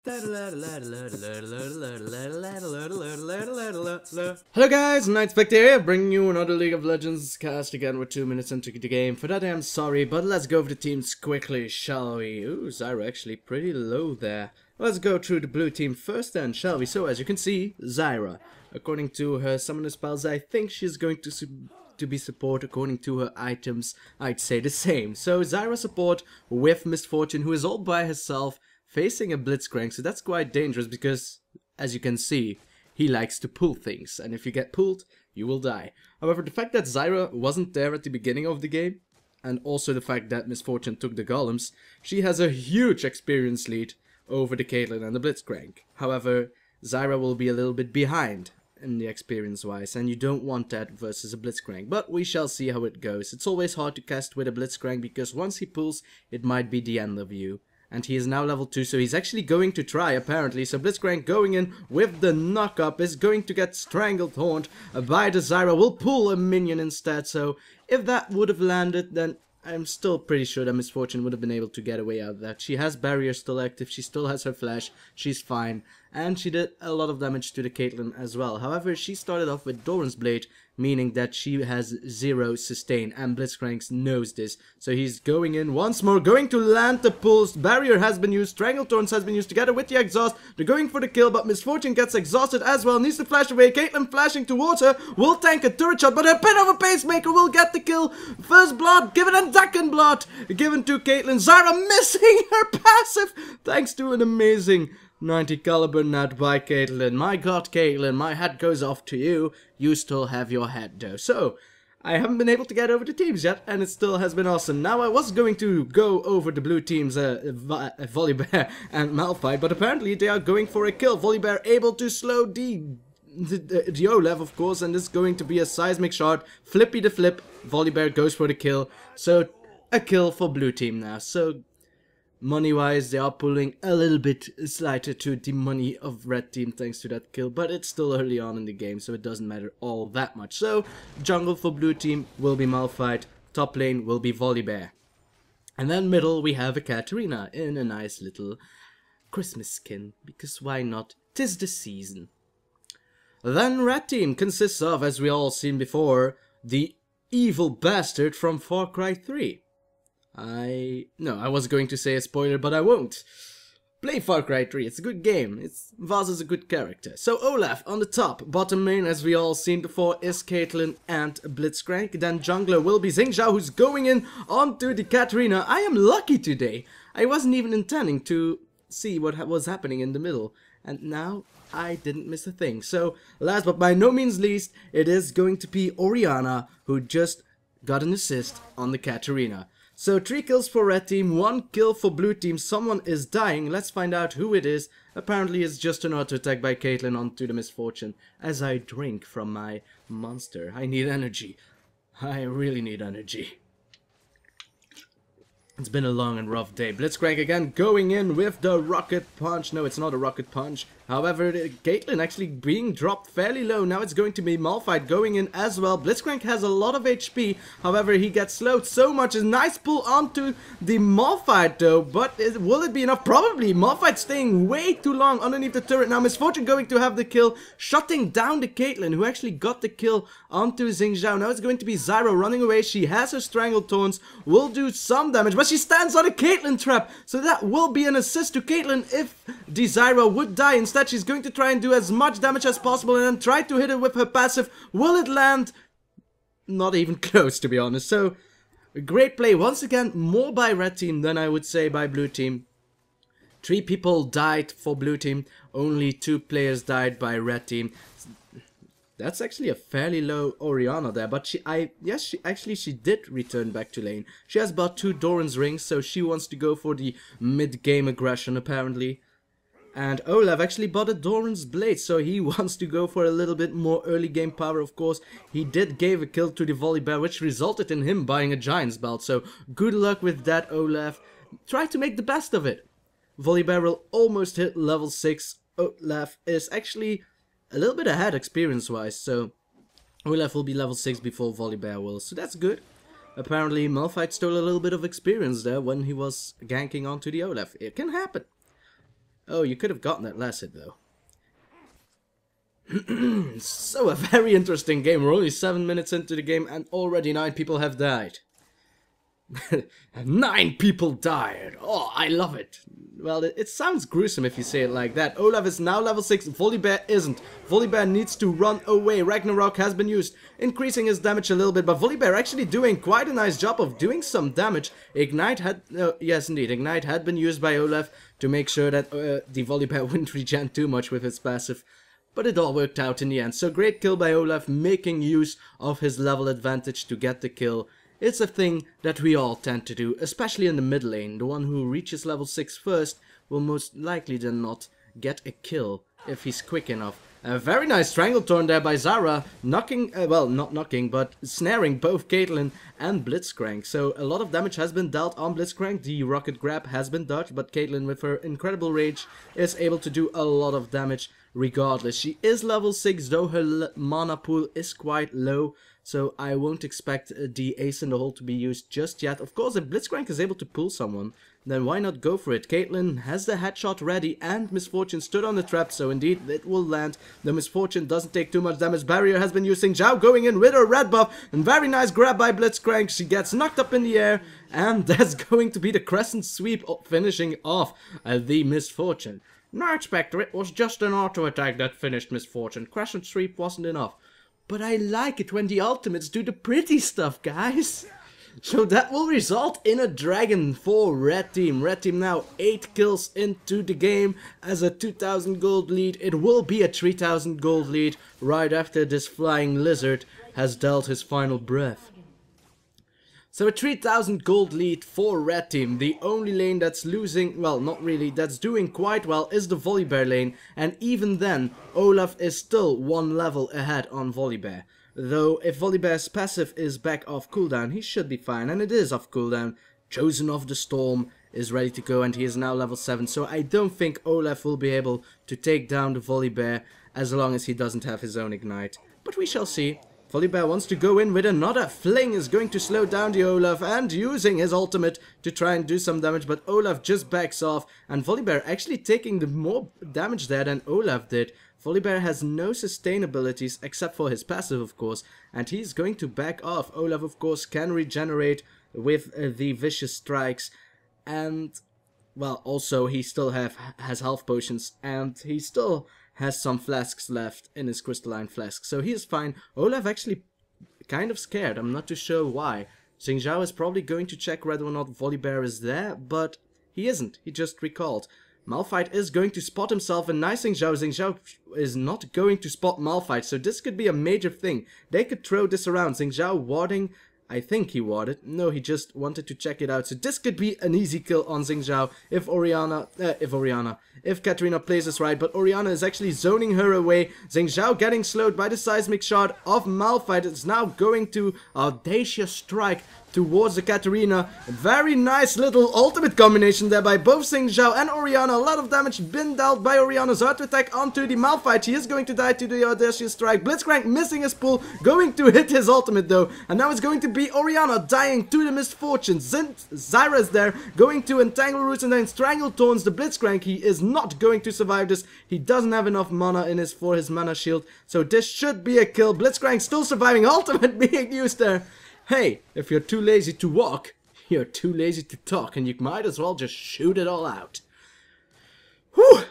Hello guys, Nightspectre here, bringing you another League of Legends cast again. We're 2 minutes into the game. For that I'm sorry, but let's go over the teams quickly, shall we? Ooh, Zyra actually pretty low there. Let's go through the blue team first then, shall we? So as you can see, Zyra. According to her summoner spells, I think she's going to be support. According to her items, I'd say the same. So Zyra support with Misfortune, who is all by herself, facing a Blizcrank, so that's quite dangerous because, as you can see, he likes to pull things, and if you get pulled, you will die. However, the fact that Zyra wasn't there at the beginning of the game, and also the fact that Misfortune took the golems, she has a huge experience lead over the Caitlyn and the Blizcrank. However, Zyra will be a little bit behind in the experience-wise, and you don't want that versus a Blizcrank. But we shall see how it goes. It's always hard to cast with a Blizcrank because once he pulls, it might be the end of you. And he is now level 2, so he's actually going to try, apparently. So Blizcrank going in with the knock-up is going to get strangled horned by the Zyra. Will pull a minion instead, so if that would have landed, then I'm still pretty sure that Misfortune would have been able to get away out of that. She has barrier still active, she still has her flash, she's fine. And she did a lot of damage to the Caitlyn as well. However, she started off with Doran's Blade, meaning that she has 0 sustain, and Blitzcrank knows this. So he's going in once more, going to land the pulse. Barrier has been used, Stranglethorns has been used together with the exhaust. They're going for the kill, but Misfortune gets exhausted as well, needs to flash away. Caitlyn flashing towards her, will tank a turret shot, but a bit of a pacemaker will get the kill. First blood given and second blood given to Caitlyn. Zyra missing her passive, thanks to an amazing 90 caliber nut by Caitlyn. My god, Caitlyn, my hat goes off to you. You still have your head though. So, I haven't been able to get over the teams yet, and it still has been awesome. Now, I was going to go over the blue teams, Volibear and Malphite, but apparently they are going for a kill. Volibear able to slow the Olaf, of course, and this is going to be a seismic shard. Flippy the flip, Volibear goes for the kill. So, a kill for blue team now. So, money-wise, they are pulling a little bit slighter to the money of red team thanks to that kill, but it's still early on in the game, so it doesn't matter all that much. So, jungle for blue team will be Malphite, top lane will be Volibear. And then middle, we have a Katarina in a nice little Christmas skin, because why not? 'Tis the season. Then red team consists of, as we all seen before, the evil bastard from Far Cry 3. I was going to say a spoiler, but I won't. Play Far Cry 3, it's a good game. Vaas is a good character. So Olaf on the top, bottom lane, as we all seen before, is Caitlyn and Blizcrank. Then jungler will be Xin Zhao, who's going in onto the Katarina. I am lucky today. I wasn't even intending to see what was happening in the middle. And now I didn't miss a thing. So last but by no means least, it is going to be Orianna, who just got an assist on the Katarina. So 3 kills for red team, 1 kill for blue team. Someone is dying. Let's find out who it is. Apparently it's just an auto attack by Caitlyn onto the Misfortune. As I drink from my monster. I need energy. I really need energy. It's been a long and rough day. Blizcrank again going in with the rocket punch. No, it's not a rocket punch. However, Caitlyn actually being dropped fairly low. Now it's going to be Malphite going in as well. Blizcrank has a lot of HP. However, he gets slowed so much. A nice pull onto the Malphite though. But will it be enough? Probably. Malphite staying way too long underneath the turret. Now Misfortune going to have the kill. Shutting down the Caitlyn, who actually got the kill onto Xin Zhao. Now it's going to be Zyra running away. She has her Stranglethorns. Will do some damage. But she stands on a Caitlyn trap. So that will be an assist to Caitlyn if the Zyra would die. Instead, she's going to try and do as much damage as possible and then try to hit it with her passive. Will it land? Not even close, to be honest. So, a great play. Once again, more by red team than I would say by blue team. 3 people died for blue team. Only 2 players died by red team. That's actually a fairly low Orianna there, but she did return back to lane. She has about 2 Doran's rings, so she wants to go for the mid-game aggression apparently. And Olaf actually bought a Doran's Blade, so he wants to go for a little bit more early game power, of course. He did give a kill to the Volibear, which resulted in him buying a Giant's Belt, so good luck with that, Olaf. Try to make the best of it. Volibear will almost hit level 6. Olaf is actually a little bit ahead experience-wise, so Olaf will be level 6 before Volibear will, so that's good. Apparently Malphite stole a little bit of experience there when he was ganking onto the Olaf. It can happen. Oh, you could have gotten that last hit though. So a very interesting game. We're only 7 minutes into the game and already 9 people have died. 9 people died. Oh, I love it. Well, it sounds gruesome if you say it like that. Olaf is now level 6. Volibear isn't. Volibear needs to run away. Ragnarok has been used, increasing his damage a little bit. But Volibear actually doing quite a nice job of doing some damage. Ignite had... yes, indeed. Ignite had been used by Olaf to make sure that the Volibear wouldn't regen too much with his passive. But it all worked out in the end. So great kill by Olaf, making use of his level advantage to get the kill. It's a thing that we all tend to do, especially in the mid lane. The one who reaches level 6 first will most likely than not get a kill if he's quick enough. A very nice Strangletorn there by Zyra, knocking, well, not knocking, but snaring both Caitlyn and Blizcrank. So a lot of damage has been dealt on Blizcrank. The rocket grab has been dodged, but Caitlyn with her incredible rage is able to do a lot of damage regardless. She is level 6, though her mana pool is quite low. So I won't expect the ace in the hole to be used just yet. Of course, if Blizcrank is able to pull someone, then why not go for it? Caitlyn has the headshot ready and Misfortune stood on the trap, so indeed it will land. The Misfortune doesn't take too much damage. Barrier has been using. Zhao going in with her red buff. And very nice grab by Blizcrank. She gets knocked up in the air. And that's going to be the crescent sweep finishing off the Misfortune. Nightspectre, it was just an auto attack that finished Misfortune. Crescent sweep wasn't enough. But I like it when the ultimates do the pretty stuff, guys. So that will result in a dragon for red team. Red team now 8 kills into the game as a 2000 gold lead. It will be a 3000 gold lead right after this flying lizard has dealt his final breath. So a 3000 gold lead for red team. The only lane that's losing, well, not really, that's doing quite well is the Volibear lane. And even then, Olaf is still 1 level ahead on Volibear. Though if Volibear's passive is back off cooldown, he should be fine. And it is off cooldown. Chosen of the Storm is ready to go and he is now level 7. So I don't think Olaf will be able to take down the Volibear as long as he doesn't have his own ignite. But we shall see. Volibear wants to go in with another fling, is going to slow down the Olaf and using his ultimate to try and do some damage, but Olaf just backs off and Volibear actually taking the more damage there than Olaf did. Volibear has no sustain abilities except for his passive, of course, and he's going to back off. Olaf, of course, can regenerate with the vicious strikes, and well, also he still has health potions and he still has some flasks left in his crystalline flask, so he is fine. Olaf actually kind of scared, I'm not too sure why. Xin Zhao is probably going to check whether or not Volibear is there, but he isn't, he just recalled. Malphite is going to spot himself, and nice Xin Zhao is not going to spot Malphite, so this could be a major thing. They could throw this around. Xin Zhao warding, I think he warded. No, he just wanted to check it out. So this could be an easy kill on Xin Zhao if Katarina plays this right. But Orianna is actually zoning her away. Xin Zhao getting slowed by the seismic shard of Malphite. It's now going to audacious strike towards the Katarina. A very nice little ultimate combination there by both Xin Zhao and Orianna. A lot of damage been dealt by Orianna's auto attack onto the Malphite. He is going to die to the audacious strike. Blizcrank missing his pull, going to hit his ultimate though. And now it's going to be Orianna dying to the Misfortune. Zyra is there, going to entangle roots and then strangle taunts the Blizcrank. He is not going to survive this. He doesn't have enough mana for his mana shield. So this should be a kill. Blizcrank still surviving, ultimate being used there. Hey, if you're too lazy to walk, you're too lazy to talk, and you might as well just shoot it all out. Whew!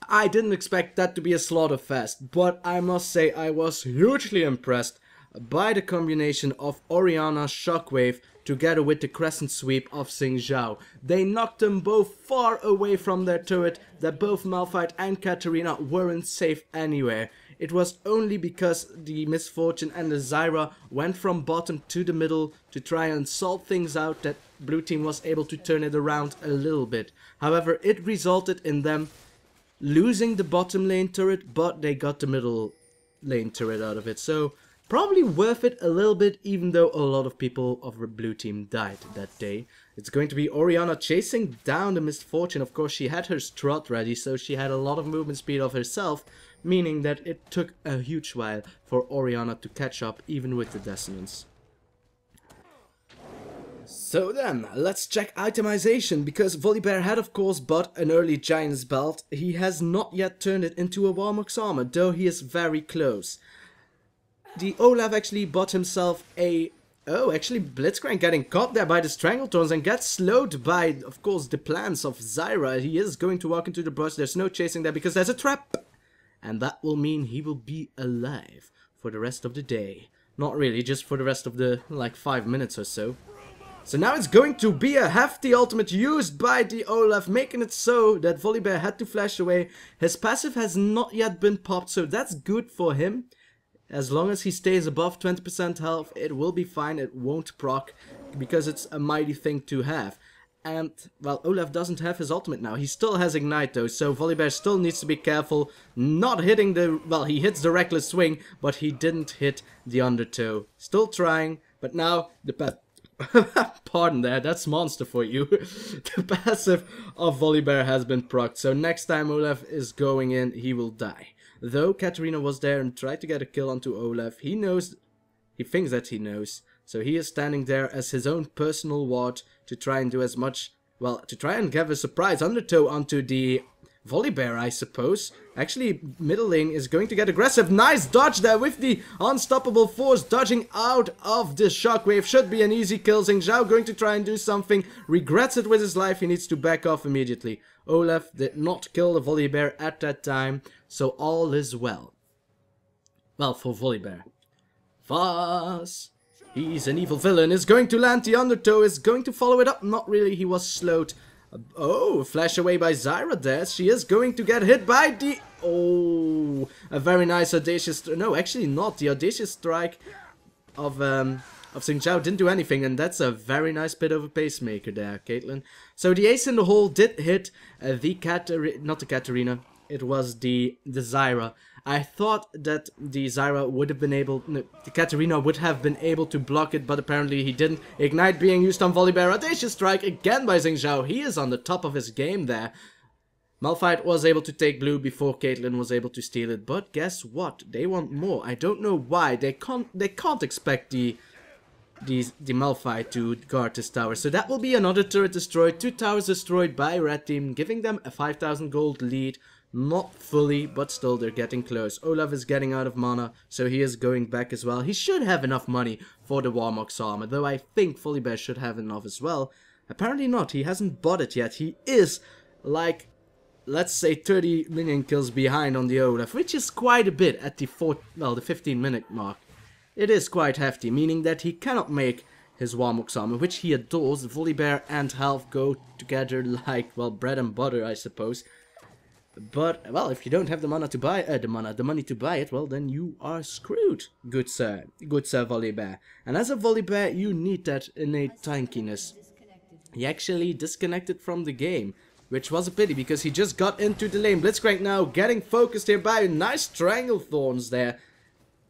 I didn't expect that to be a slaughterfest, but I must say I was hugely impressed by the combination of Orianna's Shockwave together with the Crescent Sweep of Xin Zhao. They knocked them both far away from their turret, that both Malphite and Katarina weren't safe anywhere. It was only because the Misfortune and the Zyra went from bottom to the middle to try and sort things out that blue team was able to turn it around a little bit. However, it resulted in them losing the bottom lane turret, but they got the middle lane turret out of it. So probably worth it a little bit, even though a lot of people of the blue team died that day. It's going to be Orianna chasing down the Misfortune. Of course, she had her strut ready, so she had a lot of movement speed of herself, meaning that it took a huge while for Orianna to catch up, even with the dissonance. So then, let's check itemization, because Volibear had of course bought an early Giant's Belt. He has not yet turned it into a Warmock's Armor, though he is very close. The Olaf actually bought himself a... Oh, actually Blizcrank getting caught there by the Stranglethorns and gets slowed by, of course, the plans of Zyra. He is going to walk into the brush, there's no chasing there because there's a trap. And that will mean he will be alive for the rest of the day. Not really, just for the rest of the, like, 5 minutes or so. So now it's going to be a hefty ultimate used by the Olaf, making it so that Volibear had to flash away. His passive has not yet been popped, so that's good for him. As long as he stays above 20% health, it will be fine, it won't proc, because it's a mighty thing to have. And, well, Olaf doesn't have his ultimate now. He still has Ignite though, so Volibear still needs to be careful not hitting the... Well, he hits the Reckless Swing, but he didn't hit the Undertow. Still trying, but now the pardon there, that's monster for you. The passive of Volibear has been procced, so next time Olaf is going in, he will die. Though Katarina was there and tried to get a kill onto Olaf, he knows, he thinks that he knows, so he is standing there as his own personal ward to try and do as much, well, to try and give a surprise Undertow onto the Volibear, I suppose. Actually, middle lane is going to get aggressive. Nice dodge there with the unstoppable force dodging out of the shockwave. Should be an easy kill. Xin Zhao going to try and do something. Regrets it with his life. He needs to back off immediately. Olaf did not kill the Volibear at that time, so all is well. Well, for Volibear. Vaas, he's an evil villain, is going to land the Undertow, is going to follow it up. Not really, he was slowed. Oh, flash away by Zyra there. She is going to get hit by the... Oh, a very nice audacious... No, actually not. The audacious strike of Xin Zhao didn't do anything, and that's a very nice bit of a pacemaker there, Caitlyn. So the ace in the hole did hit the Katarina... Not the Katarina. It was the Zyra. I thought that the Zyra would have been able... No, the Katarina would have been able to block it, but apparently he didn't. Ignite being used on Volibear. Audacious strike again by Xin Zhao. He is on the top of his game there. Malphite was able to take blue before Caitlyn was able to steal it, but guess what? They want more. I don't know why. They can't expect the Malphite to guard this tower. So that will be another turret destroyed. 2 towers destroyed by red team, giving them a 5,000 gold lead. Not fully, but still they're getting close. Olaf is getting out of mana, so he is going back as well. He should have enough money for the Warmock's Armor, though I think Volibear should have enough as well. Apparently not, he hasn't bought it yet. He is, like, let's say 30 million kills behind on the Olaf, which is quite a bit at the 15-minute mark. It is quite hefty, meaning that he cannot make his Warmock's Armor, which he adores. Volibear and health go together like, well, bread and butter, I suppose. But, well, if you don't have the mana to buy, the money to buy it, well, then you are screwed, good sir Volibear. And as a Volibear, you need that innate tankiness. He actually disconnected from the game, which was a pity, because he just got into the lane. Blizcrank now getting focused here by nice Stranglethorns there.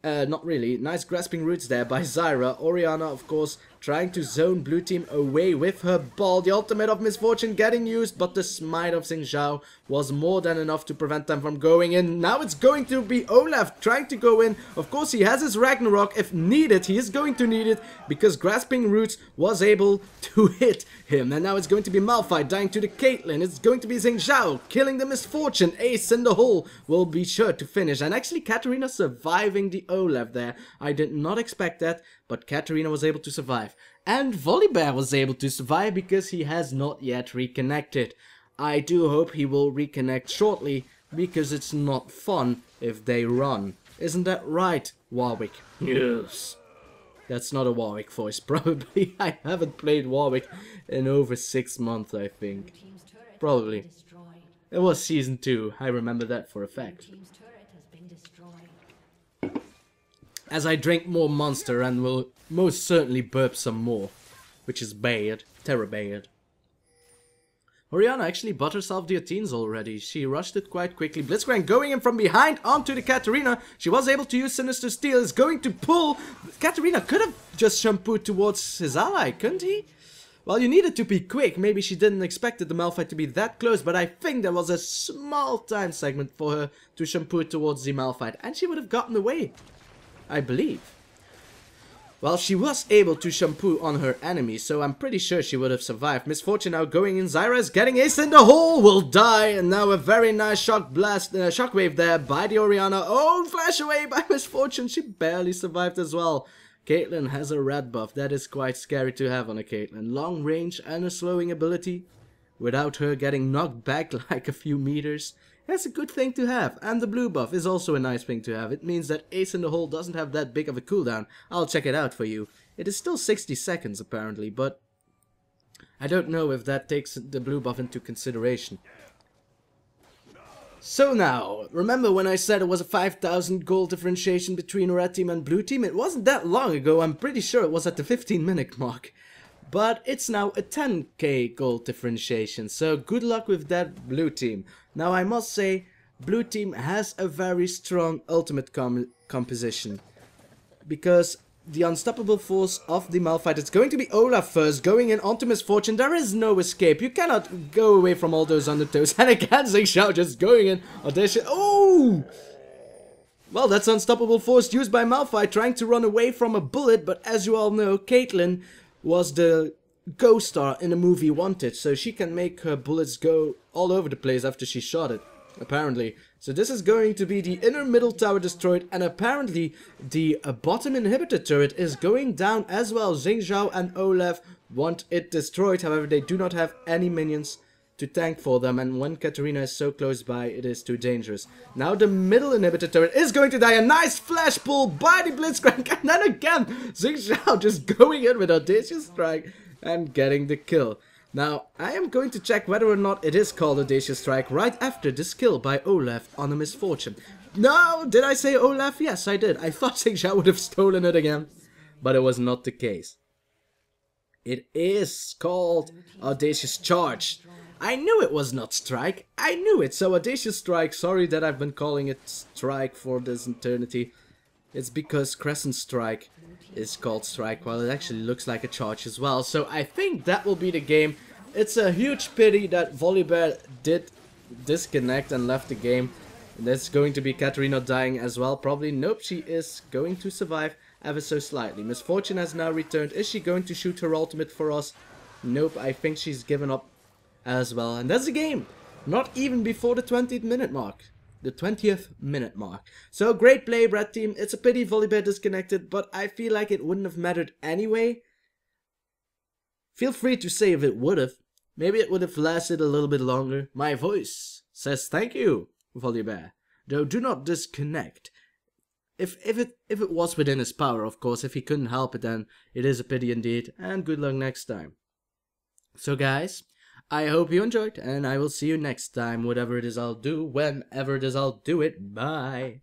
Not really, nice Grasping Roots there by Zyra. Orianna, of course, trying to zone blue team away with her ball. The ultimate of Misfortune getting used, but the smite of Xin Zhao was more than enough to prevent them from going in. Now it's going to be Olaf trying to go in. Of course, he has his Ragnarok. If needed, he is going to need it, because Grasping Roots was able to hit him. And now it's going to be Malphite dying to the Caitlyn. It's going to be Xin Zhao killing the Misfortune. Ace in the hole will be sure to finish. And actually, Katarina surviving the Olaf there. I did not expect that, but Katarina was able to survive. And Volibear was able to survive because he has not yet reconnected. I do hope he will reconnect shortly, because it's not fun if they run. Isn't that right, Warwick? Yes. That's not a Warwick voice, probably. I haven't played Warwick in over 6 months, I think. Probably. It was season 2, I remember that for a fact. As I drink more Monster and will most certainly burp some more, which is bad, terror bad. Orianna actually bought herself the Athenes already. She rushed it quite quickly. Blizcrank going in from behind onto the Katarina. She was able to use Sinister Steel. Is going to pull. Katarina could have just shampooed towards his ally, couldn't he? Well, you needed to be quick. Maybe she didn't expect the Malphite to be that close, but I think there was a small time segment for her to shampoo towards the Malphite, and she would have gotten away, I believe. Well, she was able to shampoo on her enemy, so I'm pretty sure she would have survived. Misfortune now going in. Zyra is getting ace in the hole, will die, and now a very nice shockwave there by the Orianna. Oh, flash away by Misfortune, she barely survived as well. Caitlyn has a red buff, that is quite scary to have on a Caitlyn. Long range and a slowing ability, without her getting knocked back like a few meters. That's a good thing to have, and the blue buff is also a nice thing to have. It means that ace in the hole doesn't have that big of a cooldown. I'll check it out for you. It is still 60 seconds apparently, but I don't know if that takes the blue buff into consideration. So now, remember when I said it was a 5,000 gold differentiation between red team and blue team? It wasn't that long ago, I'm pretty sure it was at the 15-minute mark. But it's now a 10k gold differentiation, so good luck with that blue team. Now I must say, blue team has a very strong ultimate composition. Because the unstoppable force of the Malphite, it's going to be Olaf first, going in onto Misfortune. There is no escape, you cannot go away from all those undertows. And again, Xin Zhao just going in, audition. Oh! Well, that's unstoppable force used by Malphite, trying to run away from a bullet, but as you all know, Caitlyn was the ghost star in the movie Wanted, so she can make her bullets go all over the place after she shot it, apparently. So this is going to be the inner middle tower destroyed, and apparently the bottom inhibitor turret is going down as well. Xin Zhao and Olaf want it destroyed, however they do not have any minions to tank for them, and when Katarina is so close by, it is too dangerous. Now the middle inhibitor turret is going to die. A nice flash pull by the Blizcrank, and then again Xin Zhao just going in with Audacious Strike and getting the kill. Now I am going to check whether or not it is called Audacious Strike right after this kill by Olaf on a Misfortune. No, did I say Olaf? Yes, I did. I thought Xin Zhao would have stolen it again, but it was not the case. It is called Audacious Charge. I knew it was not Strike. I knew it. So Audacious Strike. Sorry that I've been calling it Strike for this eternity. It's because Crescent Strike is called Strike, while it actually looks like a charge as well. So I think that will be the game. It's a huge pity that Volibear did disconnect and left the game. There's going to be Katarina dying as well. Probably. Nope, she is going to survive ever so slightly. Misfortune has now returned. Is she going to shoot her ultimate for us? Nope, I think she's given up as well, and that's the game. Not even before the 20th minute mark. The 20th minute mark. So great play, red team. It's a pity Volibear disconnected, but I feel like it wouldn't have mattered anyway. Feel free to say if it would have. Maybe it would have lasted a little bit longer. My voice says thank you, Volibear. Though do not disconnect. If it was within his power, of course. If he couldn't help it, then it is a pity indeed. And good luck next time. So guys, I hope you enjoyed, and I will see you next time, whatever it is I'll do, whenever it is I'll do it. Bye.